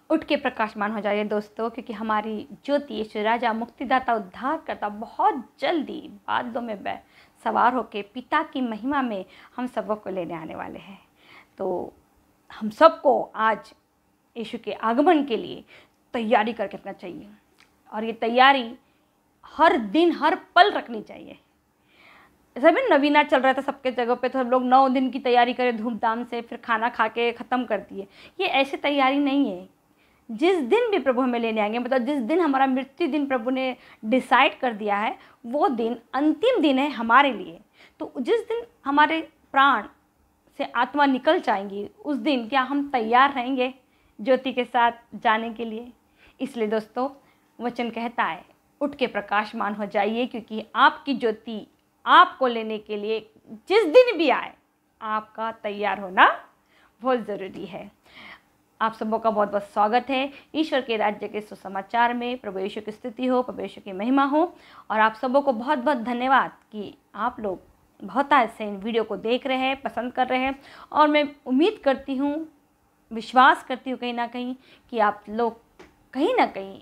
उठ के प्रकाशमान हो जाइए दोस्तों, क्योंकि हमारी ज्योति यीशु राजा मुक्तिदाता उद्धार करता बहुत जल्दी बादलों में सवार होकर पिता की महिमा में हम सबों को लेने आने वाले हैं। तो हम सबको आज यीशु के आगमन के लिए तैयारी करके रखना चाहिए, और ये तैयारी हर दिन हर पल रखनी चाहिए। ऐसा भी नवीना चल रहा था सबके जगह पे, तो सब लोग 9 दिन की तैयारी करें धूमधाम से, फिर खाना खा के ख़त्म कर दिए। ये ऐसी तैयारी नहीं है। जिस दिन भी प्रभु हमें लेने आएंगे, मतलब जिस दिन हमारा मृत्यु दिन प्रभु ने डिसाइड कर दिया है, वो दिन अंतिम दिन है हमारे लिए। तो जिस दिन हमारे प्राण से आत्मा निकल जाएंगी, उस दिन क्या हम तैयार रहेंगे ज्योति के साथ जाने के लिए? इसलिए दोस्तों वचन कहता है, उठ के प्रकाशमान हो जाइए, क्योंकि आपकी ज्योति आपको लेने के लिए जिस दिन भी आए, आपका तैयार होना बहुत ज़रूरी है। आप सबों का बहुत बहुत स्वागत है ईश्वर के राज्य के सुसमाचार में। प्रभु यीशु की स्तुति हो, प्रभु यीशु की महिमा हो। और आप सबों को बहुत बहुत धन्यवाद कि आप लोग बहुत आज से इन वीडियो को देख रहे हैं, पसंद कर रहे हैं। और मैं उम्मीद करती हूँ, विश्वास करती हूँ कहीं ना कहीं कि आप लोग कहीं ना कहीं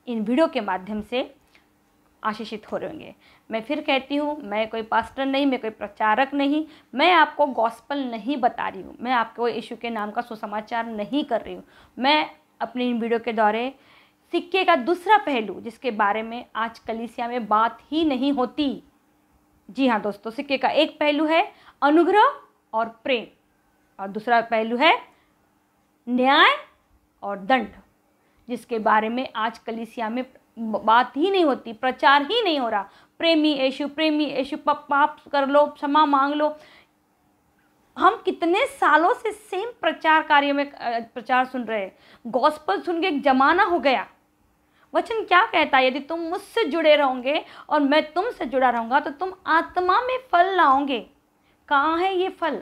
इन वीडियो के माध्यम से आशीषित हो रहे होंगे। मैं फिर कहती हूँ, मैं कोई पास्टर नहीं, मैं कोई प्रचारक नहीं, मैं आपको गॉस्पल नहीं बता रही हूँ, मैं आपको यीशु के नाम का सुसमाचार नहीं कर रही हूँ। मैं अपनी इन वीडियो के दौरे सिक्के का दूसरा पहलू, जिसके बारे में आज कलीसिया में बात ही नहीं होती। जी हाँ दोस्तों, सिक्के का एक पहलू है अनुग्रह और प्रेम, और दूसरा पहलू है न्याय और दंड, जिसके बारे में आज कलीसिया में बात ही नहीं होती, प्रचार ही नहीं हो रहा। प्रेमी यीशु, पाप कर लो, क्षमा मांग लो। हम कितने सालों से सेम प्रचार कार्यों में प्रचार सुन रहे हैं। गॉस्पल सुन के एक जमाना हो गया। वचन क्या कहता है? यदि तुम मुझसे जुड़े रहोगे और मैं तुमसे जुड़ा रहूँगा तो तुम आत्मा में फल लाओगे। कहाँ है ये फल?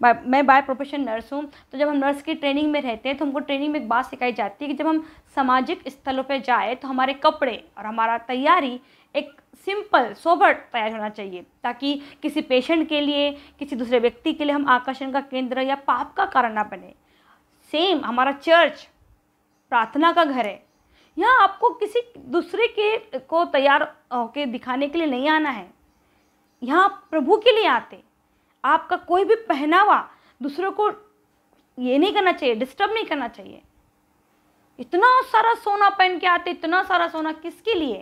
मैं बाय प्रोफेशन नर्स हूँ, तो जब हम नर्स की ट्रेनिंग में रहते हैं तो हमको ट्रेनिंग में एक बात सिखाई जाती है कि जब हम सामाजिक स्थलों पे जाए तो हमारे कपड़े और हमारा तैयारी एक सिंपल सोबर तैयार होना चाहिए, ताकि किसी पेशेंट के लिए, किसी दूसरे व्यक्ति के लिए हम आकर्षण का केंद्र या पाप का कारण ना बने। सेम हमारा चर्च प्रार्थना का घर है। यहाँ आपको किसी दूसरे के को तैयार होके दिखाने के लिए नहीं आना है। यहाँ प्रभु के लिए आते। आपका कोई भी पहनावा दूसरों को ये नहीं करना चाहिए, डिस्टर्ब नहीं करना चाहिए। इतना सारा सोना पहन के आते, इतना सारा सोना किसके लिए?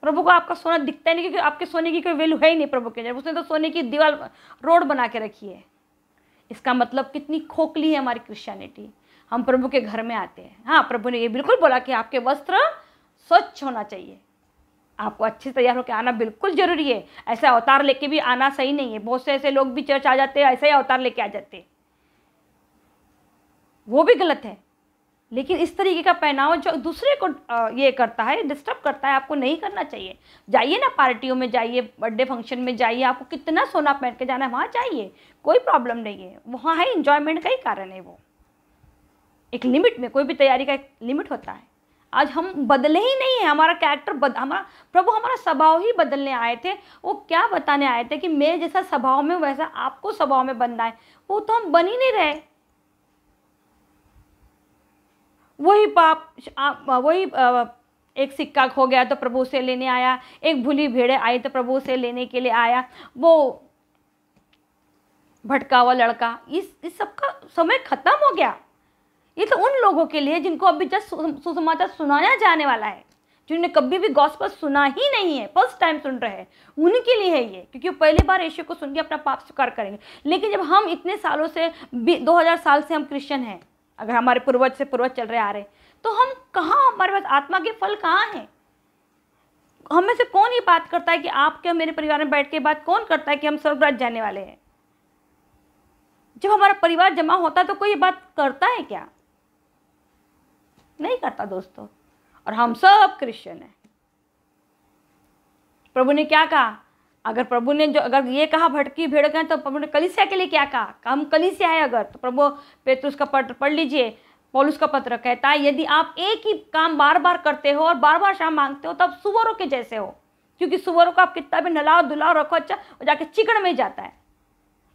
प्रभु को आपका सोना दिखता ही नहीं, क्योंकि आपके सोने की कोई वैल्यू है ही नहीं प्रभु के। उसने तो सोने की दीवार रोड बना के रखी है। इसका मतलब कितनी खोखली है हमारी क्रिश्चियनिटी। हम प्रभु के घर में आते हैं। हाँ, प्रभु ने ये बिल्कुल बोला कि आपके वस्त्र स्वच्छ होना चाहिए, आपको अच्छे तैयार होकर आना बिल्कुल जरूरी है। ऐसा अवतार लेके भी आना सही नहीं है। बहुत से ऐसे लोग भी चर्च आ जाते हैं, ऐसे ही अवतार लेके आ जाते हैं, वो भी गलत है। लेकिन इस तरीके का पहनावा जो दूसरे को ये करता है, डिस्टर्ब करता है, आपको नहीं करना चाहिए। जाइए ना, पार्टियों में जाइए, बर्थडे फंक्शन में जाइए, आपको कितना सोना पहन के जाना है वहाँ जाइए, कोई प्रॉब्लम नहीं है। वहाँ है इंजॉयमेंट का ही कारण है। वो एक लिमिट में, कोई भी तैयारी का एक लिमिट होता है। आज हम बदले ही नहीं है, हमारा कैरेक्टर हमारा प्रभु हमारा स्वभाव ही बदलने आए थे। वो क्या बताने आए थे कि मेरे जैसा स्वभाव में वैसा आपको स्वभाव में बनना है। वो तो हम बन ही नहीं रहे। वही पाप, वही एक सिक्का खो गया तो प्रभु से लेने आया, एक भूली भेड़े आई तो प्रभु से लेने के लिए आया, वो भटका हुआ लड़का। इस सब का समय खत्म हो गया। ये तो उन लोगों के लिए जिनको अभी जस्ट सुसमाचार सुनाया जाने वाला है, जिन्होंने कभी भी गॉस्पेल सुना ही नहीं है, फर्स्ट टाइम सुन रहे हैं, उनके लिए है ये। क्योंकि वो पहली बार यीशु को सुन के अपना पाप स्वीकार करेंगे। लेकिन जब हम इतने सालों से 2000 साल से हम क्रिश्चियन हैं, अगर हमारे पूर्वज से पूर्वज चल रहे आ रहे, तो हम कहाँ, हमारे पास आत्मा के फल कहाँ हैं? हम में से कौन ये बात करता है कि आपके मेरे परिवार में बैठ के बात कौन करता है कि हम स्वर्गराज जाने वाले हैं? जब हमारा परिवार जमा होता है तो कोई ये बात करता है क्या? नहीं करता दोस्तों। और हम सब क्रिश्चियन हैं। प्रभु ने क्या कहा? अगर प्रभु ने अगर ये कहा भटकी भेड़ का, तो प्रभु ने कलीसिया के लिए क्या कहा? हम कलीसिया है अगर, तो प्रभु पेतरुस का पत्र पढ़ लीजिए। पौलुस का पत्र कहता है, यदि आप एक ही काम बार बार करते हो और बार बार क्षमा मांगते हो, तब सुअरों के जैसे हो। क्योंकि सुअरों को आप कितना भी नलाओ दुलाओ रखो, अच्छा वो जाके चिकन में जाता है।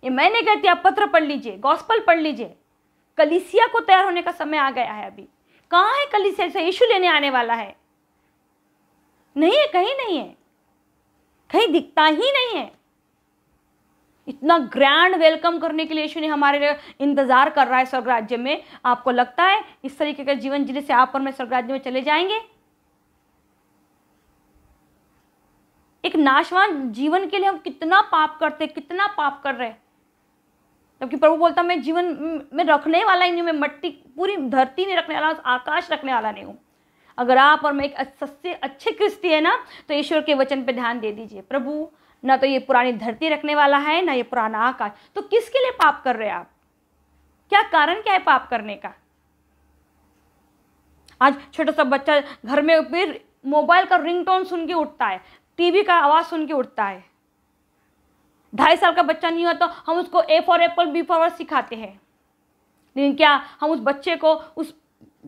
ये मैं नहीं कहती, आप पत्र पढ़ लीजिए, गॉस्पल पढ़ लीजिए। कलीसिया को तैयार होने का समय आ गया है। अभी कहाँ है कलीसिया से यीशु लेने आने वाला है? नहीं है, कहीं नहीं है, कहीं दिखता ही नहीं है। इतना ग्रैंड वेलकम करने के लिए यीशु ने हमारे लिए इंतजार कर रहा है स्वर्ग राज्य में। आपको लगता है इस तरीके का जीवन जीने से आप और मैं स्वर्ग राज्य में चले जाएंगे? एक नाशवान जीवन के लिए हम कितना पाप करते, कितना पाप कर रहे हैं, जबकि प्रभु बोलता मैं जीवन में रखने वाला ही नहीं हूं, मैं मट्टी पूरी धरती नहीं रखने वाला, आकाश रखने वाला नहीं हूं। अगर आप और मैं एक सबसे अच्छे क्रिस्ती है ना, तो ईश्वर के वचन पे ध्यान दे दीजिए। प्रभु ना तो ये पुरानी धरती रखने वाला है, ना ये पुराना आकाश, तो किसके लिए पाप कर रहे हैं आप? क्या कारण क्या है पाप करने का? आज छोटा सा बच्चा घर में फिर मोबाइल का रिंगटोन सुन के उठता है, टीवी का आवाज सुन के उठता है। 2.5 साल का बच्चा नहीं हुआ तो हम उसको A for apple, B for सिखाते हैं, लेकिन क्या हम उस बच्चे को उस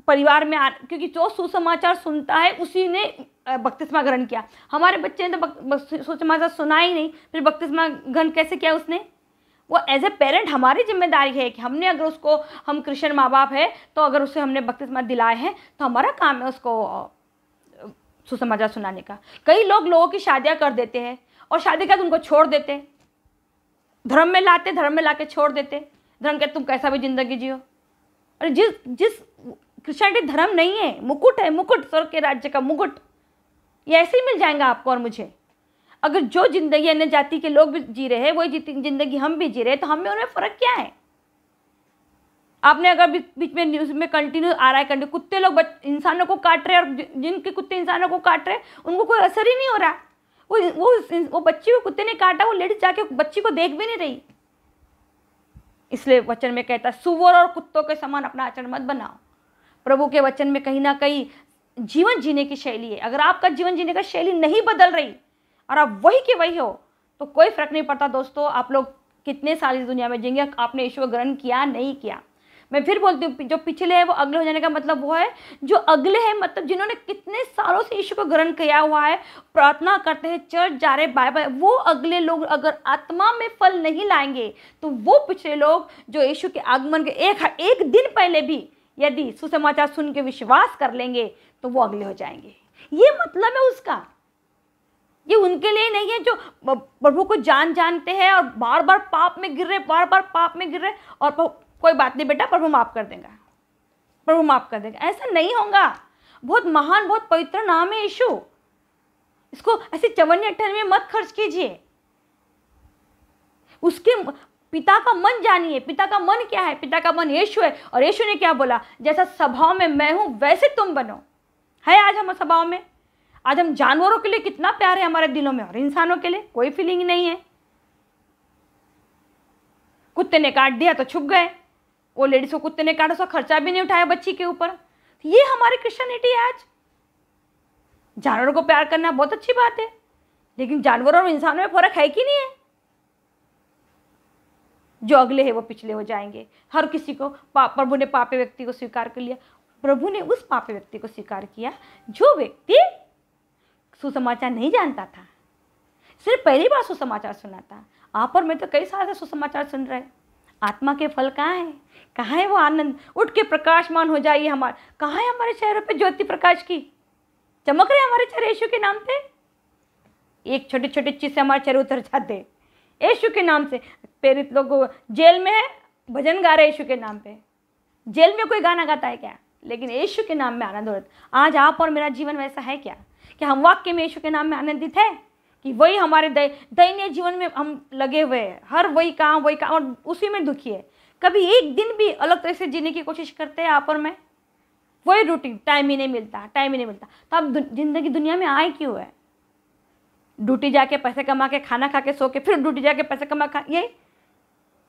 परिवार में क्योंकि जो सुसमाचार सुनता है उसी ने बपतिस्मा ग्रहण किया। हमारे बच्चे ने तो सुसमाचार सुना ही नहीं, फिर बपतिस्मा ग्रहण कैसे किया उसने? वो एज ए पेरेंट हमारी जिम्मेदारी है कि हमने अगर उसको, हम क्रिश्चियन माँ बाप है तो अगर उसे हमने बपतिस्मा दिलाए हैं तो हमारा काम है उसको सुसमाचार सुनाने का। कई लोगों की शादियाँ कर देते हैं और शादी के बाद उनको छोड़ देते, धर्म में लाते, धर्म में ला के छोड़ देते, धर्म के तुम कैसा भी जिंदगी जियो। अरे जिस क्रिश्चियनिटी धर्म नहीं है, मुकुट है, मुकुट, स्वर्ग के राज्य का मुकुट, ये ऐसे ही मिल जाएगा आपको और मुझे। अगर जो जिंदगी अन्य जाति के लोग भी जी रहे हैं वही जिंदगी हम भी जी रहे हैं, तो हमें उनमें फर्क क्या है? आपने अगर बीच में न्यूज में कंटिन्यू आ रहा है, कुत्ते लोग इंसानों को काट रहे हैं और जिनके कुत्ते इंसानों को काट रहे हैं उनको कोई असर ही नहीं हो रहा। वो बच्ची को कुत्ते ने काटा, वो लेडीज जाके बच्ची को देख भी नहीं रही। इसलिए वचन में कहता है सुअर और कुत्तों के समान अपना आचरण मत बनाओ। प्रभु के वचन में कहीं ना कहीं जीवन जीने की शैली है। अगर आपका जीवन जीने का शैली नहीं बदल रही और आप वही के वही हो तो कोई फर्क नहीं पड़ता दोस्तों आप लोग कितने साल इस दुनिया में जिएंगे, आपने यीशु को ग्रहण किया नहीं किया। मैं फिर बोलती हूँ, जो पिछले है वो अगले हो जाने का मतलब वो है जो अगले है, मतलब जिन्होंने कितने सालों से यीशु को ग्रहण किया हुआ है, प्रार्थना करते हैं, चर्च जा रहे, बाइबल, वो अगले लोग अगर आत्मा में फल नहीं लाएंगे तो वो पिछले लोग जो यीशु के आगमन के एक दिन पहले भी यदि सुसमाचार सुन के विश्वास कर लेंगे तो वो अगले हो जाएंगे। ये मतलब है उसका। ये उनके लिए नहीं है जो प्रभु को जानते हैं और बार बार पाप में गिर रहे, और कोई बात नहीं बेटा, प्रभु माफ कर देगा, प्रभु माफ कर देगा। ऐसा नहीं होगा। बहुत महान, बहुत पवित्र नाम है यीशु, इसको ऐसे 54-58 में मत खर्च कीजिए। उसके पिता का मन जानिए। पिता का मन क्या है? पिता का मन यीशु है। और यीशु ने क्या बोला? जैसा स्वभाव में मैं हूं वैसे तुम बनो। है आज हम स्वभाव में? आज हम जानवरों के लिए कितना प्यार है हमारे दिलों में, और इंसानों के लिए कोई फीलिंग नहीं है। कुत्ते ने काट दिया तो छुप गए, वो लेडीज को कुत्ते ने काटा, उसका खर्चा भी नहीं उठाया बच्ची के ऊपर। ये हमारी क्रिश्चियनिटी है आज। जानवरों को प्यार करना बहुत अच्छी बात है, लेकिन जानवरों और इंसानों में फर्क है कि नहीं है? जो अगले है वो पिछले हो जाएंगे। हर किसी को प्रभु ने पापी व्यक्ति को स्वीकार कर लिया। प्रभु ने उस पापी व्यक्ति को स्वीकार किया जो व्यक्ति सुसमाचार नहीं जानता था, सिर्फ पहली बार सुसमाचार सुना था। आप और मैं तो कई साल से सुसमाचार सुन रहे हैं। आत्मा के फल कहाँ है? कहाँ है वो आनंद? उठ के प्रकाशमान हो जाइए। कहाँ है हमारे चेहरों पे ज्योति प्रकाश की? चमक रहे हमारे चेहरे यीशु के नाम पे। एक छोटी छोटी चीज से हमारे चेहरे उतर जाते यीशु के नाम से। प्रेरित लोग जेल में है, भजन गा रहे यीशु के नाम पे। जेल में कोई गाना गाता है क्या? लेकिन यीशु के नाम में आनंद होता। आज आप और मेरा जीवन वैसा है क्या? कि हम वाक्य में यीशु के नाम में आनंदित है, कि वही हमारे दैनिक जीवन में हम लगे हुए हैं, हर वही काम और उसी में दुखी है। कभी एक दिन भी अलग तरह से जीने की कोशिश करते हैं आप और मैं? वही रूटीन, टाइम ही नहीं मिलता। तो अब जिंदगी दुनिया में आए क्यों है? ड्यूटी जाके पैसे कमा के, खाना खा के, सो के, फिर ड्यूटी जाके पैसे कमा खा,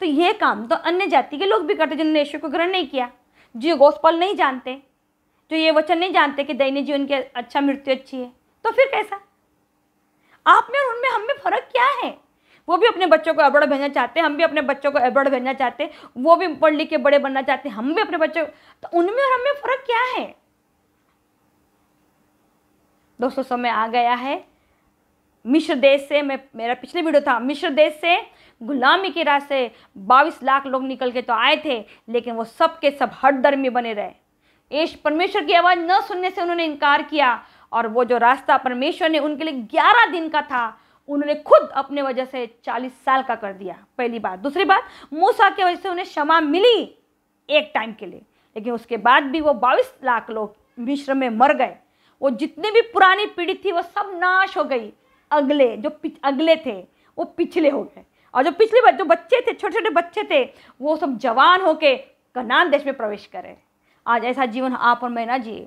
ये काम तो अन्य जाति के लोग भी करते जिन्होंने यीशु को ग्रहण नहीं किया, जो गोस्पेल नहीं जानते, जो ये वचन नहीं जानते कि दैनिक जीवन की अच्छा मृत्यु अच्छी है। तो फिर कैसा? आप में और उनमें, हम में फर्क क्या है? वो भी अपने बच्चों को अब्रॉड भेजना चाहते हैं, हम भी अपने बच्चों को अब्रॉड भेजना चाहते हैं। वो भी पढ़ लिख के बड़े बनना चाहते हैं, हम भी अपने बच्चों। तो उनमें और हमें फर्क क्या है? दोस्तों समय आ गया है, मिस्र देश से, मेरा पिछले वीडियो था, मिस्र देश से गुलामी के राह से 22 लाख लोग निकल के तो आए थे, लेकिन वो सब के सब हठधर्मी बने रहे। परमेश्वर की आवाज़ न सुनने से उन्होंने इनकार किया, और वो जो रास्ता परमेश्वर ने उनके लिए 11 दिन का था, उन्होंने खुद अपने वजह से 40 साल का कर दिया। पहली बात। दूसरी बात, मूसा की वजह से उन्हें क्षमा मिली एक टाइम के लिए, लेकिन उसके बाद भी वो 22 लाख लोग मिस्र में मर गए। वो जितनी भी पुरानी पीढ़ी थी वो सब नाश हो गई। अगले थे वो पिछले हो गए, और जो पिछले जो बच्चे थे, छोटे छोटे बच्चे थे, वो सब जवान होके कनान देश में प्रवेश करे। आज ऐसा जीवन आप और मैं ना जिए।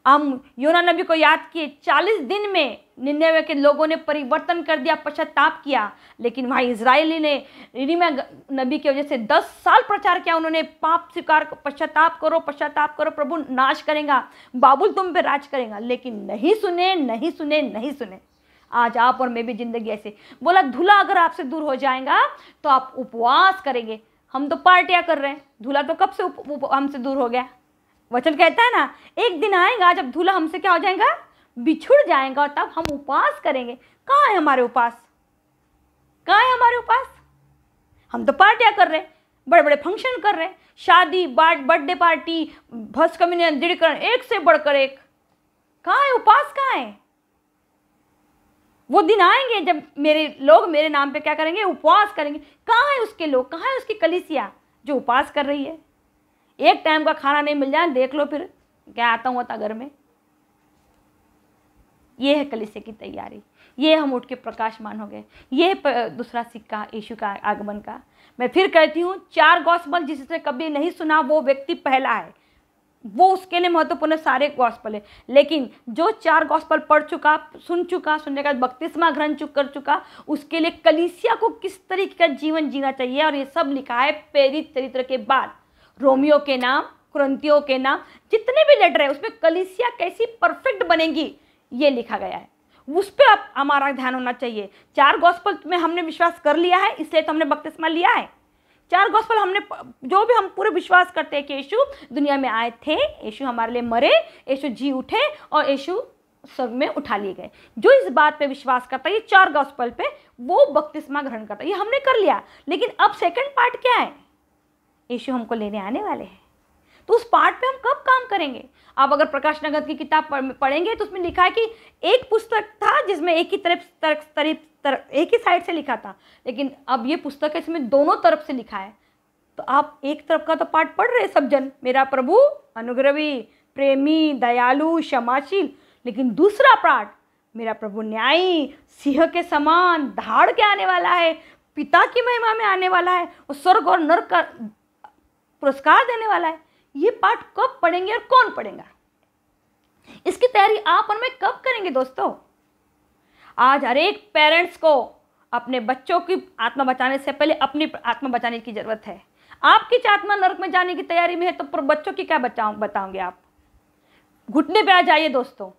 हम योना नबी को याद किए, 40 दिन में निन्यानवे के लोगों ने परिवर्तन कर दिया, पश्चाताप किया, लेकिन वहाँ इजरायली ने यिर्मयाह नबी की वजह से 10 साल प्रचार किया। उन्होंने पाप स्वीकार, पश्चाताप करो, प्रभु नाश करेगा, बाबुल तुम पे राज करेगा, लेकिन नहीं सुने, नहीं सुने, नहीं सुने। आज आप और मैं भी जिंदगी ऐसे। बोला धूला अगर आपसे दूर हो जाएगा तो आप उपवास करेंगे। हम तो पार्टियां कर रहे हैं, धूला तो कब से हमसे दूर हो गया। वचन कहता है ना, एक दिन आएगा जब धूला हमसे क्या हो जाएगा, बिछुड़ जाएगा, और तब हम उपवास करेंगे। कहाँ है हमारे उपवास? कहाँ है हमारे उपवास? हम तो पार्टियां कर रहे हैं, बड़े बड़े फंक्शन कर रहे हैं, शादी, बर्थडे पार्टी, भस्म कम्युनियन, दृढ़ीकरण, एक से बढ़कर एक। कहाँ है उपवास? कहाँ है? वो दिन आएंगे जब मेरे लोग मेरे नाम पे क्या करेंगे, उपवास करेंगे। कहाँ है उसके लोग? कहाँ है उसकी कलीसिया जो उपवास कर रही है? एक टाइम का खाना नहीं मिल जाए, देख लो फिर क्या आता हुआ था घर में। ये है कलीसिया की तैयारी, ये हम उठ के प्रकाशमान हो गए। ये है दूसरा सिक्का यीशु का आगमन का। मैं फिर कहती हूँ, 4 गॉस्पेल जिसने कभी नहीं सुना वो व्यक्ति पहला है, वो उसके लिए महत्वपूर्ण सारे गॉस्पेल है। लेकिन जो 4 गॉस्पेल पढ़ चुका, सुनने का बपतिस्मा ग्रहण कर चुका, उसके लिए कलीसिया को किस तरीके का जीवन जीना चाहिए, और ये सब लिखा है प्रेरित चरित्र के बाद। रोमियो के नाम, कुरिन्थियों के नाम, जितने भी लेटर है उसमें कलीसिया कैसी परफेक्ट बनेगी ये लिखा गया है। उस पर आप हमारा ध्यान होना चाहिए। 4 गॉस्पेल में हमने विश्वास कर लिया है, इसलिए तो हमने बपतिस्मा लिया है। 4 गॉस्पेल हमने, जो भी हम पूरे विश्वास करते हैं कि यीशु दुनिया में आए थे, यीशु हमारे लिए मरे, यीशु जी उठे, और यीशु स्वर्ग में उठा लिए गए। जो इस बात पे विश्वास करता है, ये 4 गॉस्पेल पे, वो बपतिस्मा ग्रहण करता है। ये हमने कर लिया। लेकिन अब सेकंड पार्ट क्या है? यीशु हमको लेने आने वाले हैं, तो उस पार्ट पे हम कब काम करेंगे? आप अगर प्रकाश नगद की किताब पढ़ेंगे तो उसमें लिखा है कि एक पुस्तक था जिसमें एक ही साइड से लिखा था, लेकिन अब ये पुस्तक है इसमें दोनों तरफ से लिखा है। तो आप एक तरफ का तो पार्ट पढ़ रहे हैं सब जन, मेरा प्रभु अनुग्रही, प्रेमी, दयालु, क्षमाशील, लेकिन दूसरा पार्ट, मेरा प्रभु न्यायी, सिंह के समान धाड़ के आने वाला है, पिता की महिमा में आने वाला है, और स्वर्ग और नरक का पुरस्कार देने वाला है। ये पाठ कब पढ़ेंगे और कौन पढ़ेगा? इसकी तैयारी आप और मैं कब करेंगे दोस्तों? आज हर एक पेरेंट्स को अपने बच्चों की आत्मा बचाने से पहले अपनी आत्मा बचाने की जरूरत है। आपकी आत्मा नरक में जाने की तैयारी में है तो बच्चों की क्या बताओगे आप? घुटने पे आ जाइए दोस्तों,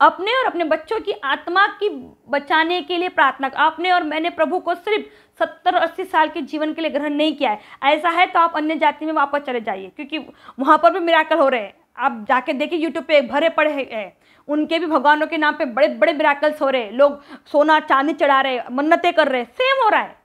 अपने और अपने बच्चों की आत्मा की बचाने के लिए प्रार्थना। आपने और मैंने प्रभु को सिर्फ 70-80 साल के जीवन के लिए ग्रहण नहीं किया है। ऐसा है तो आप अन्य जाति में वापस चले जाइए, क्योंकि वहाँ पर भी मिराकल हो रहे हैं। आप जाके देखिए, यूट्यूब पे भरे पड़े हैं, उनके भी भगवानों के नाम पे बड़े बड़े मिराकल्स हो रहे हैं। लोग सोना चांदी चढ़ा रहे हैं, मन्नतें कर रहे हैं, सेम हो रहा है।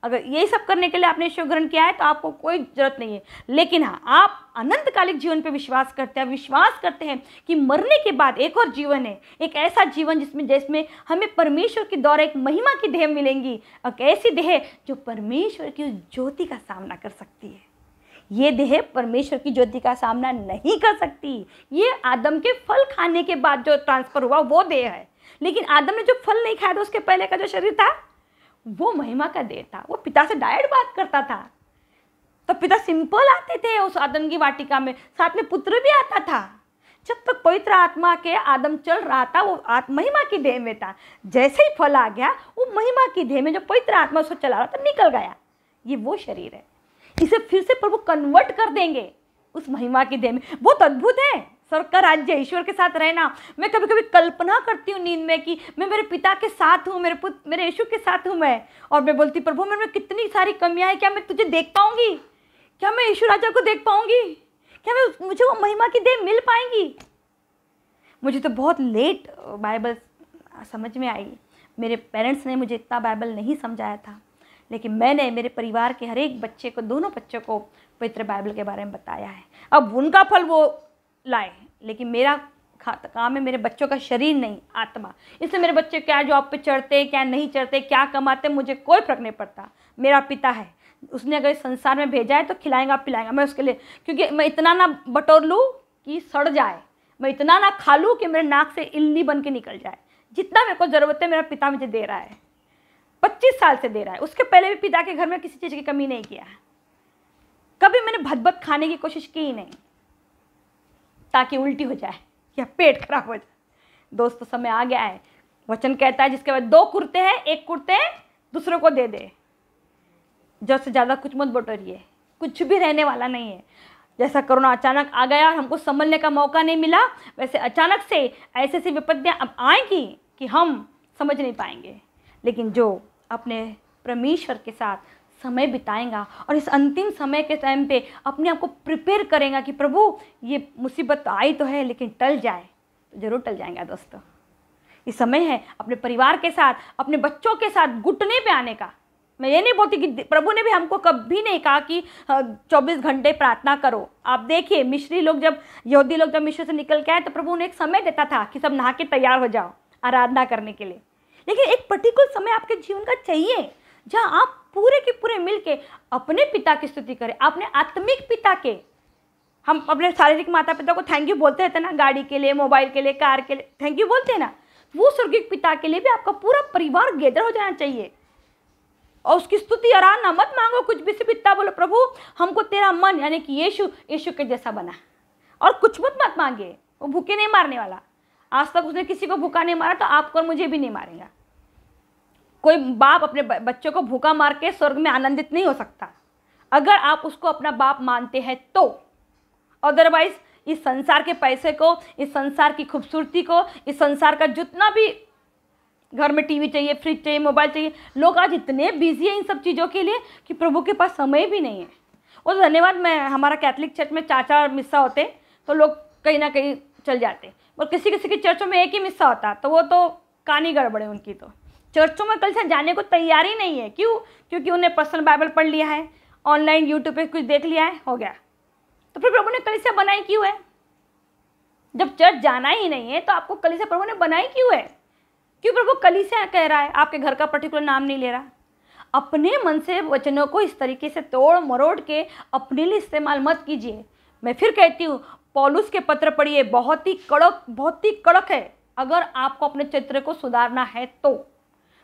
अगर यही सब करने के लिए आपने ईश्वर ग्रहण किया है तो आपको कोई जरूरत नहीं है। लेकिन हाँ, आप अनंतकालिक जीवन पे विश्वास करते हैं, विश्वास करते हैं कि मरने के बाद एक और जीवन है, एक ऐसा जीवन जिसमें हमें परमेश्वर के द्वारा एक महिमा की देह मिलेंगी, एक ऐसी देह जो परमेश्वर की ज्योति का सामना कर सकती है। ये देह परमेश्वर की ज्योति का सामना नहीं कर सकती। ये आदम के फल खाने के बाद जो ट्रांसफर हुआ वो देह है। लेकिन आदम ने जो फल नहीं खाया था उसके पहले का जो शरीर था वो महिमा का देह था। वो पिता से डायरेक्ट बात करता था, तो पिता सिंपल आते थे उस आदम की वाटिका में, साथ में पुत्र भी आता था। जब तक पवित्र आत्मा के आदम चल रहा था वो महिमा की देह में था। जैसे ही फल आ गया वो महिमा की देह में जो पवित्र आत्मा उसको चला रहा था निकल गया। ये वो शरीर है, इसे फिर से प्रभु कन्वर्ट कर देंगे उस महिमा की देह में। बहुत अद्भुत है स्वर्ग का राज्य, ईश्वर के साथ रहना। मैं कभी कभी कल्पना करती हूँ नींद में कि मैं मेरे पिता के साथ हूँ, मेरे यीशु के साथ हूँ मैं, और मैं बोलती प्रभु मेरे में कितनी सारी कमियां हैं, क्या मैं तुझे देख पाऊंगी? क्या मैं यीशु राजा को देख पाऊंगी? क्या मुझे वो महिमा की देह मिल पाएंगी? मुझे तो बहुत लेट बाइबल समझ में आई। मेरे पेरेंट्स ने मुझे इतना बाइबल नहीं समझाया था, लेकिन मैंने मेरे परिवार के हर एक बच्चे को, दोनों बच्चों को पवित्र बाइबल के बारे में बताया है। अब उनका फल वो लाए, लेकिन मेरा काम है मेरे बच्चों का शरीर नहीं, आत्मा। इसलिए मेरे बच्चे क्या जॉब पे चढ़ते, क्या नहीं चढ़ते, क्या कमाते, मुझे कोई फर्क नहीं पड़ता। मेरा पिता है, उसने अगर इस संसार में भेजा है तो खिलाएगा पिलाएगा। मैं उसके लिए, क्योंकि मैं इतना ना बटोर लूँ कि सड़ जाए, मैं इतना ना खा लूँ कि मेरे नाक से इल्ली बन के निकल जाए। जितना मेरे को ज़रूरत है मेरा पिता मुझे दे रहा है, 25 साल से दे रहा है। उसके पहले भी पिता के घर में किसी चीज़ की कमी नहीं किया है। कभी मैंने भद खाने की कोशिश की ही नहीं, ताकि उल्टी हो जाए या पेट खराब हो जाए। दोस्तों, समय आ गया है। वचन कहता है जिसके बाद 2 कुर्ते हैं, 1 कुर्ते दूसरों को दे दे। जो से ज़्यादा कुछ मत बटोरिए, कुछ भी रहने वाला नहीं है। जैसा कोरोना अचानक आ गया और हमको संभलने का मौका नहीं मिला, वैसे अचानक से ऐसी ऐसी विपत्तियाँ अब आएंगी कि हम समझ नहीं पाएंगे। लेकिन जो अपने परमेश्वर के साथ समय बिताएगा और इस अंतिम समय के टाइम पे अपने आप को प्रिपेयर करेगा कि प्रभु ये मुसीबत आई तो है लेकिन टल जाए, तो ज़रूर टल जाएगा। दोस्तों, ये समय है अपने परिवार के साथ, अपने बच्चों के साथ घुटने पे आने का। मैं ये नहीं बोलती कि प्रभु ने भी हमको कभी नहीं कहा कि 24 घंटे प्रार्थना करो। आप देखिए, मिस्री लोग जब, यहूदी लोग जब मिस्र से निकल के आए तो प्रभु ने एक समय देता था कि सब नहा के तैयार हो जाओ आराधना करने के लिए। लेकिन एक पर्टिकुलर समय आपके जीवन का चाहिए जहाँ आप पूरे के पूरे मिल के अपने पिता की स्तुति करें, अपने आत्मिक पिता के। हम अपने शारीरिक माता पिता को थैंक यू बोलते रहते हैं ना, गाड़ी के लिए, मोबाइल के लिए, कार के लिए थैंक यू बोलते हैं ना। वो स्वर्गीय पिता के लिए भी आपका पूरा परिवार गैदर हो जाना चाहिए और उसकी स्तुति आराधना मत मांगो, कुछ भी, सिर्फ इतना बोलो, प्रभु हमको तेरा मन यानी कि यीशु के जैसा बना, और कुछ मत मांगे। वो भूखे नहीं मारने वाला। आज तक उसने किसी को भूखा नहीं मारा, तो आपको और मुझे भी नहीं मारेगा। कोई बाप अपने बच्चों को भूखा मार के स्वर्ग में आनंदित नहीं हो सकता, अगर आप उसको अपना बाप मानते हैं तो। अदरवाइज इस संसार के पैसे को, इस संसार की खूबसूरती को, इस संसार का जितना भी घर में टीवी चाहिए, फ्रिज चाहिए, मोबाइल चाहिए, लोग आज इतने बिजी हैं इन सब चीज़ों के लिए कि प्रभु के पास समय भी नहीं है। और धन्यवाद, मैं हमारा कैथलिक चर्च में 4 मिस्सा होते तो लोग कहीं ना कहीं चल जाते, और किसी किसी की चर्चों में एक ही मिस्सा होता तो वो तो कहानी गड़बड़े उनकी। तो चर्चों में कल से जाने को तैयार ही नहीं है। क्यों? क्योंकि उन्हें पर्सनल बाइबल पढ़ लिया है, ऑनलाइन यूट्यूब पे कुछ देख लिया है, हो गया। तो फिर प्रभु ने कलीसिया बनाई क्यों है? जब चर्च जाना ही नहीं है तो आपको कलीसिया प्रभु ने बनाई क्यों है? क्यों प्रभु कलीसिया कह रहा है? आपके घर का पर्टिकुलर नाम नहीं ले रहा। अपने मन से वचनों को इस तरीके से तोड़ मरोड़ के अपने लिए इस्तेमाल मत कीजिए। मैं फिर कहती हूँ, पौलुस के पत्र पढ़िए, बहुत ही कड़क है। अगर आपको अपने चरित्र को सुधारना है तो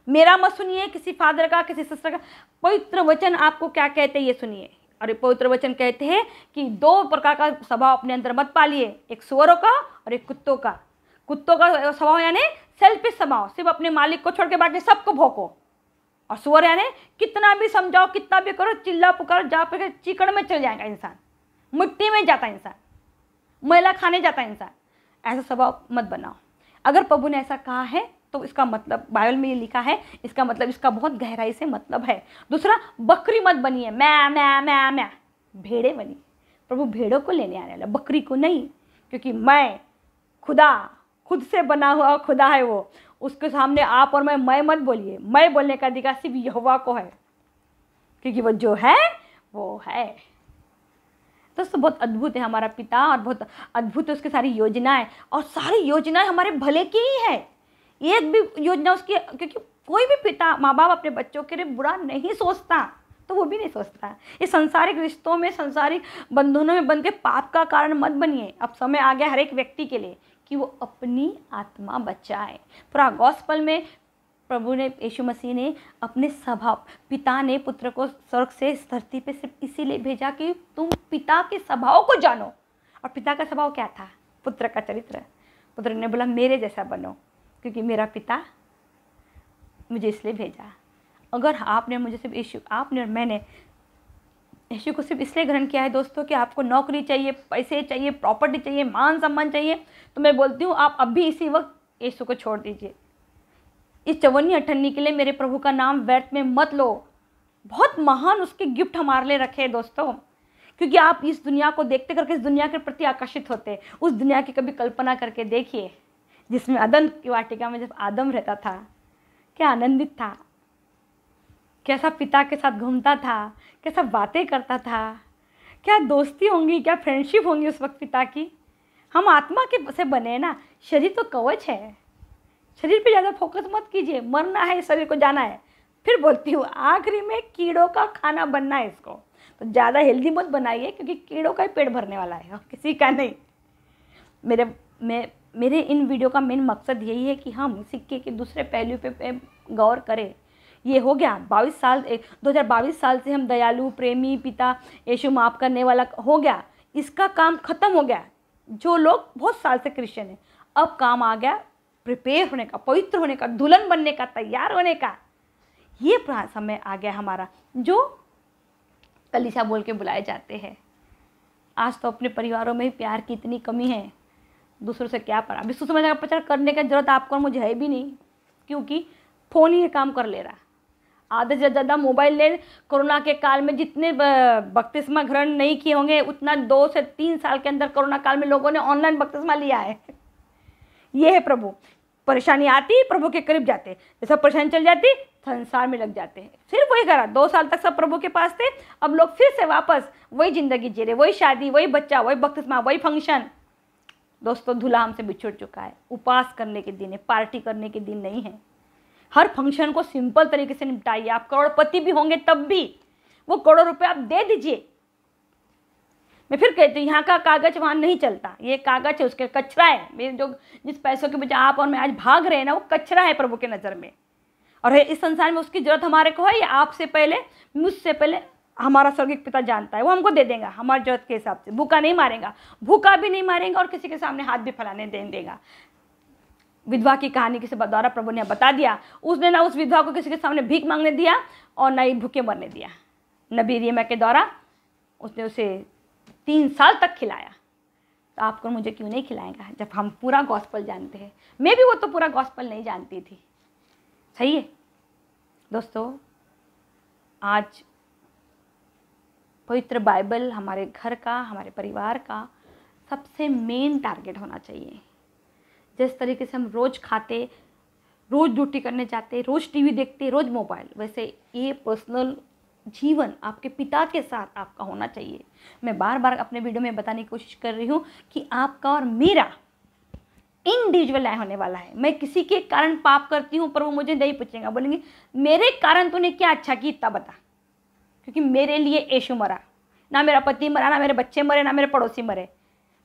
मेरा मत सुनिए, किसी फादर का, किसी सिस्टर का। पवित्र वचन आपको क्या कहते हैं ये सुनिए। और पवित्र वचन कहते हैं कि 2 प्रकार का स्वभाव अपने अंदर मत पालिए, एक सुअरों का और एक कुत्तों का। कुत्तों का स्वभाव यानी सेल्फिश स्वभाव, सिर्फ अपने मालिक को छोड़ के बाकी सबको भोंको। और सुअर यानी कितना भी समझाओ, कितना भी करो, चिल्ला पुकार, जा पे चिकड़ में चल जाएगा इंसान, मिट्टी में जाता इंसान, मैला खाने जाता इंसान। ऐसा स्वभाव मत बनाओ। अगर प्रभु ने ऐसा कहा है तो इसका मतलब, बाइबल में ये लिखा है, इसका मतलब, इसका बहुत गहराई से मतलब है। दूसरा, बकरी मत बनिए, मैं भेड़े बनिए। प्रभु भेड़ों को लेने आने वाला, बकरी को नहीं। क्योंकि मैं खुदा, खुद से बना हुआ खुदा है वो। उसके सामने आप और मैं मत बोलिए। मैं बोलने का अधिकार सिर्फ यहोवा को है, क्योंकि वो जो है वो है। दोस्तों, बहुत अद्भुत है हमारा पिता और बहुत अद्भुत है उसकी सारी योजनाएं, और सारी योजनाएं हमारे भले की ही है। एक भी योजना उसकी, क्योंकि कोई भी पिता, माँ बाप अपने बच्चों के लिए बुरा नहीं सोचता, तो वो भी नहीं सोचता। इस संसारिक रिश्तों में, संसारिक बंधनों में बंध के पाप का कारण मत बनिए। अब समय आ गया हर एक व्यक्ति के लिए कि वो अपनी आत्मा बचाए। पूरा गॉस्पल में प्रभु ने, यीशु मसीह ने अपने स्वभाव, पिता ने पुत्र को स्वर्ग से इस धरती पे सिर्फ इसीलिए भेजा कि तुम पिता के स्वभाव को जानो। और पिता का स्वभाव क्या था? पुत्र का चरित्र। पुत्र ने बोला मेरे जैसा बनो, क्योंकि मेरा पिता मुझे इसलिए भेजा। अगर आपने मुझे सिर्फ यीशु, आपने और मैंने यीशु को सिर्फ इसलिए ग्रहण किया है दोस्तों कि आपको नौकरी चाहिए, पैसे चाहिए, प्रॉपर्टी चाहिए, मान सम्मान चाहिए, तो मैं बोलती हूँ आप अभी इसी वक्त यीशु को छोड़ दीजिए। इस 54 के लिए मेरे प्रभु का नाम व्यर्थ में मत लो। बहुत महान उसके गिफ्ट हमारे लिए रखे हैं दोस्तों, क्योंकि आप इस दुनिया को देखते करके इस दुनिया के प्रति आकर्षित होते हैं। उस दुनिया की कभी कल्पना करके देखिए जिसमें अदन की वाटिका में जब आदम रहता था, क्या आनंदित था, कैसा पिता के साथ घूमता था, कैसा बातें करता था, क्या दोस्ती होंगी, क्या फ्रेंडशिप होंगी उस वक्त पिता की। हम आत्मा के से बने हैं ना, शरीर तो कवच है, शरीर पे ज़्यादा फोकस मत कीजिए, मरना है, शरीर को जाना है। फिर बोलती हूँ आखिरी में कीड़ों का खाना बनना है इसको, तो ज़्यादा हेल्दी मत बनाइए, क्योंकि कीड़ों का ही पेट भरने वाला है और किसी का नहीं। मेरे इन वीडियो का मेन मकसद यही है कि हम सिक्के के दूसरे पहलू पे गौर करें। ये हो गया 2022 साल से हम दयालु, प्रेमी, पिता यीशु माफ़ करने वाला हो गया, इसका काम ख़त्म हो गया। जो लोग बहुत साल से क्रिश्चियन हैं, अब काम आ गया प्रिपेयर होने का, पवित्र होने का, दुल्हन बनने का, तैयार होने का। ये समय आ गया हमारा, जो कलीसिया बोल के बुलाए जाते हैं। आज तो अपने परिवारों में ही प्यार की इतनी कमी है, दूसरों से क्या पड़ा। विश्व समाचार का प्रचार करने की जरूरत आपको और मुझे है भी नहीं, क्योंकि फ़ोन ही काम कर ले रहा। आधे से ज़्यादा मोबाइल ले। कोरोना के काल में जितने बपतिस्मा ग्रहण नहीं किए होंगे, उतना 2 से 3 साल के अंदर कोरोना काल में लोगों ने ऑनलाइन बपतिस्मा लिया है। ये है प्रभु। परेशानी आती, प्रभु के करीब जाते, जैसा परेशानी चल जाती, संसार में लग जाते हैं। सिर्फ वही करा, 2 साल तक सब प्रभु के पास थे, अब लोग फिर से वापस वही ज़िंदगी जी रहे, वही शादी, वही बच्चा, वही बपतिस्मा, वही फंक्शन। दोस्तों, धुला हमसे बिछुड़ चुका है। उपवास करने के दिन है, पार्टी करने के दिन नहीं है। हर फंक्शन को सिंपल तरीके से निपटाइए। आप करोड़पति भी होंगे तब भी वो करोड़ों रुपए आप दे दीजिए। मैं फिर कहती हूँ, यहाँ का कागज वहाँ नहीं चलता। ये कागज है, उसके कचरा है। मेरे जो जिस पैसों के बजाय आप और मैं आज भाग रहे हैं ना, वो कचरा है प्रभु के नज़र में। और इस संसार में उसकी जरूरत हमारे को है, या आपसे पहले, मुझसे पहले हमारा स्वर्गीय पिता जानता है, वो हमको दे देगा हमारी जरूरत के हिसाब से। भूखा नहीं मारेगा, भूखा भी नहीं मारेगा, और किसी के सामने हाथ भी फैलाने देगा। विधवा की कहानी किसी द्वारा प्रभु ने बता दिया। उसने ना उस विधवा को किसी के सामने भीख मांगने दिया और ना ही भूखे मरने दिया। नबी यिर्मयाह के द्वारा उसने उसे 3 साल तक खिलाया। तो आपको मुझे क्यों नहीं खिलाएगा, जब हम पूरा गॉस्पल जानते हैं। मैं भी वो तो पूरा गॉस्पल नहीं जानती थी। सही है दोस्तों, आज पवित्र बाइबल हमारे घर का, हमारे परिवार का सबसे मेन टारगेट होना चाहिए। जिस तरीके से हम रोज़ खाते, रोज़ ड्यूटी करने जाते, रोज़ टीवी देखते, रोज़ मोबाइल, वैसे ये पर्सनल जीवन आपके पिता के साथ आपका होना चाहिए। मैं बार बार अपने वीडियो में बताने की कोशिश कर रही हूँ कि आपका और मेरा इंडिविजुअल न्याय होने वाला है। मैं किसी के कारण पाप करती हूँ पर वो मुझे नहीं पूछेगा, बोलेंगे मेरे कारण तूने क्या अच्छा किया इतना बता, क्योंकि मेरे लिए यीशु मरा। ना मेरा पति मरा, ना मेरे बच्चे मरे, ना मेरे पड़ोसी मरे।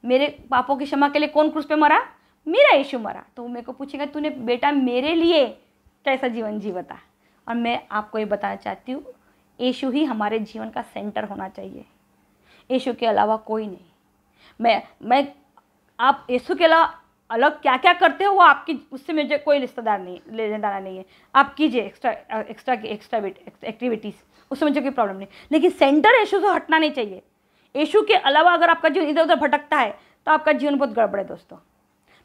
मेरे पापों की क्षमा के लिए कौन क्रूस पे मरा? मेरा यीशु मरा। तो वो मेरे को पूछेगा तूने बेटा मेरे लिए कैसा जीवन जी बता। और मैं आपको ये बताना चाहती हूँ, यीशु ही हमारे जीवन का सेंटर होना चाहिए, यीशु के अलावा कोई नहीं। मैं आप यीशु के अलावा अलग क्या क्या करते हो वो आपकी, उससे मुझे कोई रिश्तेदार नहीं, लेने देना नहीं है। आप कीजिए एक्स्ट्रा एक्टिविटीज़, उससे मुझे कोई प्रॉब्लम नहीं, लेकिन सेंटर यीशु से हटना नहीं चाहिए। यीशु के अलावा अगर आपका जीवन इधर उधर भटकता है तो आपका जीवन बहुत गड़बड़ है दोस्तों।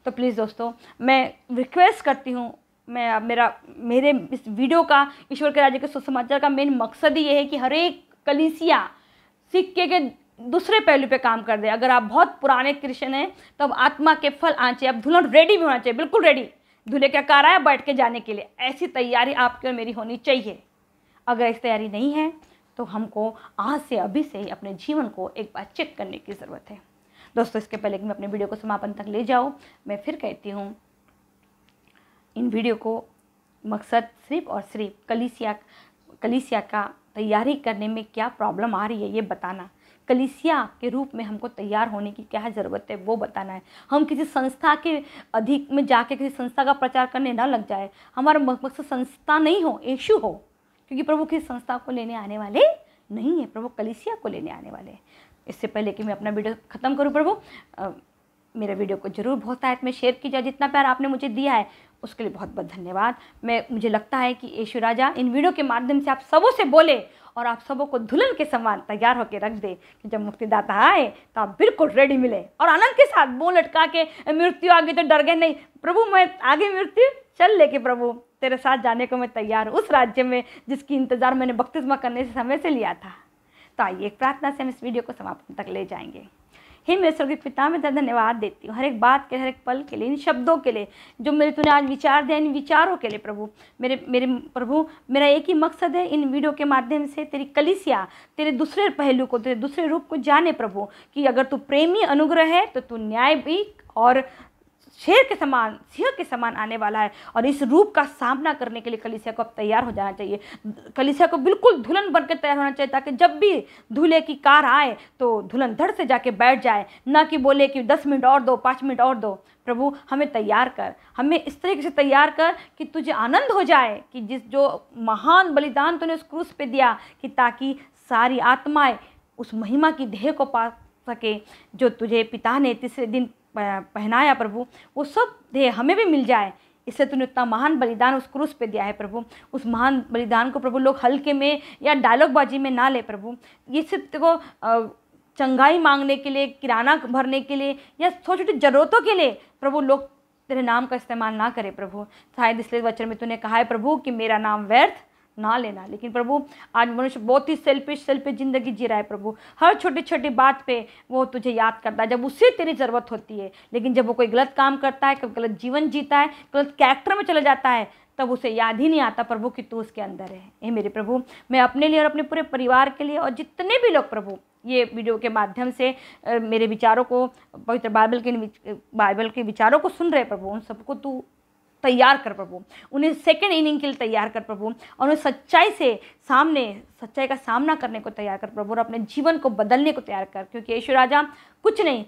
तो प्लीज़ दोस्तों, मैं रिक्वेस्ट करती हूँ, मेरे इस वीडियो का, ईश्वर के राज्य के सुसमाचार का मेन मकसद ही ये है कि हर एक कलीसिया सिक्के के दूसरे पहलू पे काम कर दे। अगर आप बहुत पुराने क्रिश्चियन हैं तो अब आत्मा के फल आने चाहिए। अब दुल्हन रेडी भी होना चाहिए, बिल्कुल रेडी, दूल्हे का कार आया बैठ के जाने के लिए। ऐसी तैयारी आपकी और मेरी होनी चाहिए। अगर ऐसी तैयारी नहीं है तो हमको आज से, अभी से ही अपने जीवन को एक बार चेक करने की ज़रूरत है दोस्तों। इसके पहले कि मैं अपने वीडियो को समापन तक ले जाऊँ, मैं फिर कहती हूँ, इन वीडियो को मकसद सिर्फ और सिर्फ कलीसिया का तैयारी करने में क्या प्रॉब्लम आ रही है ये बताना, कलीसिया के रूप में हमको तैयार होने की क्या ज़रूरत है वो बताना है। हम किसी संस्था के अधिक में जाके किसी संस्था का प्रचार करने ना लग जाए। हमारा मकसद संस्था नहीं हो, यीशु हो, क्योंकि प्रभु किसी संस्था को लेने आने वाले नहीं है, प्रभु कलीसिया को लेने आने वाले हैं। इससे पहले कि मैं अपना वीडियो ख़त्म करूँ, प्रभु मेरे वीडियो को जरूर बहुत साथ में शेयर कीजिए। जितना प्यार आपने मुझे दिया है उसके लिए बहुत बहुत धन्यवाद। मुझे लगता है कि यीशु राजा इन वीडियो के माध्यम से आप सबों से बोले और आप सबों को दुल्हन के समान तैयार होकर रख दे कि जब मुक्तिदाता आए तो आप बिल्कुल रेडी मिले और आनंद के साथ मुँह लटका के, मृत्यु आ गई तो डर गए नहीं, प्रभु मैं आगे मृत्यु चल लेके प्रभु तेरे साथ जाने को मैं तैयार हूँ, उस राज्य में जिसकी इंतज़ार मैंने बपतिस्मा करने से समय से लिया था। तो आइए एक प्रार्थना से हम इस वीडियो को समापन तक ले जाएंगे। हे मेरे स्वर्गीय पिता, मैं तेरा धन्यवाद देती हूँ हर एक बात के, हर एक पल के लिए, इन शब्दों के लिए जो मेरे तूने आज विचार दिया, इन विचारों के लिए प्रभु। मेरे मेरे प्रभु, मेरा एक ही मकसद है इन वीडियो के माध्यम से तेरी कलीसिया तेरे दूसरे पहलू को, तेरे दूसरे रूप को जाने प्रभु, कि अगर तू प्रेमी अनुग्रह है तो तू न्याय भी और शेर के समान, सिंह के समान आने वाला है। और इस रूप का सामना करने के लिए कलीसिया को अब तैयार हो जाना चाहिए। कलीसिया को बिल्कुल दुल्हन बनकर तैयार होना चाहिए, ताकि जब भी दूल्हे की कार आए तो दुल्हन धड़ से जाके बैठ जाए, ना कि बोले कि 10 मिनट और दो, 5 मिनट और दो। प्रभु हमें तैयार कर, हमें इस तरीके से तैयार कर कि तुझे आनंद हो जाए कि जो महान बलिदान तूने उस क्रूस पे दिया, कि ताकि सारी आत्माएं उस महिमा की देह को पा सके जो तुझे पिता ने तीसरे दिन पहनाया प्रभु, वो सब देह हमें भी मिल जाए। इससे तूने इतना महान बलिदान उस क्रूस पे दिया है प्रभु। उस महान बलिदान को प्रभु लोग हल्के में या डायलॉगबाजी में ना ले प्रभु। ये सिर्फ को चंगाई मांगने के लिए, किराना भरने के लिए या छोटी छोटी ज़रूरतों के लिए प्रभु लोग तेरे नाम का इस्तेमाल ना करे प्रभु। शायद इसलिए वचन में तूने कहा है प्रभु कि मेरा नाम व्यर्थ ना लेना। लेकिन प्रभु आज मनुष्य बहुत ही सेल्फिश ज़िंदगी जी रहा है प्रभु। हर छोटी छोटी बात पे वो तुझे याद करता है जब उससे तेरी ज़रूरत होती है। लेकिन जब वो कोई गलत काम करता है, कभी गलत जीवन जीता है, गलत कैरेक्टर में चला जाता है, तब उसे याद ही नहीं आता प्रभु कि तू उसके अंदर है। हे मेरे प्रभु, मैं अपने लिए और अपने पूरे परिवार के लिए और जितने भी लोग प्रभु ये वीडियो के माध्यम से मेरे विचारों को, पवित्र बाइबल के विचारों को सुन रहे प्रभु, उन सबको तू तैयार कर प्रभु। उन्हें सेकंड इनिंग के लिए तैयार कर प्रभु, और उन्हें सच्चाई का सामना करने को तैयार कर प्रभु, और अपने जीवन को बदलने को तैयार कर। क्योंकि यीशु राजा कुछ नहीं,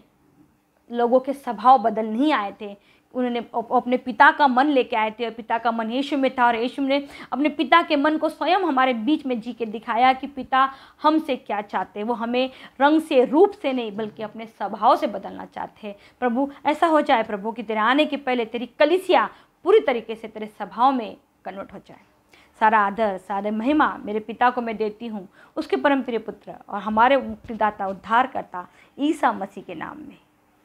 लोगों के स्वभाव बदल नहीं आए थे, उन्होंने अपने पिता का मन लेके आए थे, और पिता का मन यीशु में था, और यीशु ने अपने पिता के मन को स्वयं हमारे बीच में जी के दिखाया कि पिता हमसे क्या चाहते हैं। वो हमें रंग से, रूप से नहीं, बल्कि अपने स्वभाव से बदलना चाहते हैं प्रभु। ऐसा हो जाए प्रभु कि तेरे आने के पहले तेरी कलीसिया पूरी तरीके से तेरे स्वभाव में कन्वर्ट हो जाए। सारा आदर, सारे महिमा मेरे पिता को मैं देती हूँ, उसके परम प्रिय पुत्र और हमारे मुक्तिदाता, उद्धारकर्ता ईसा मसीह के नाम में,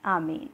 आमीन।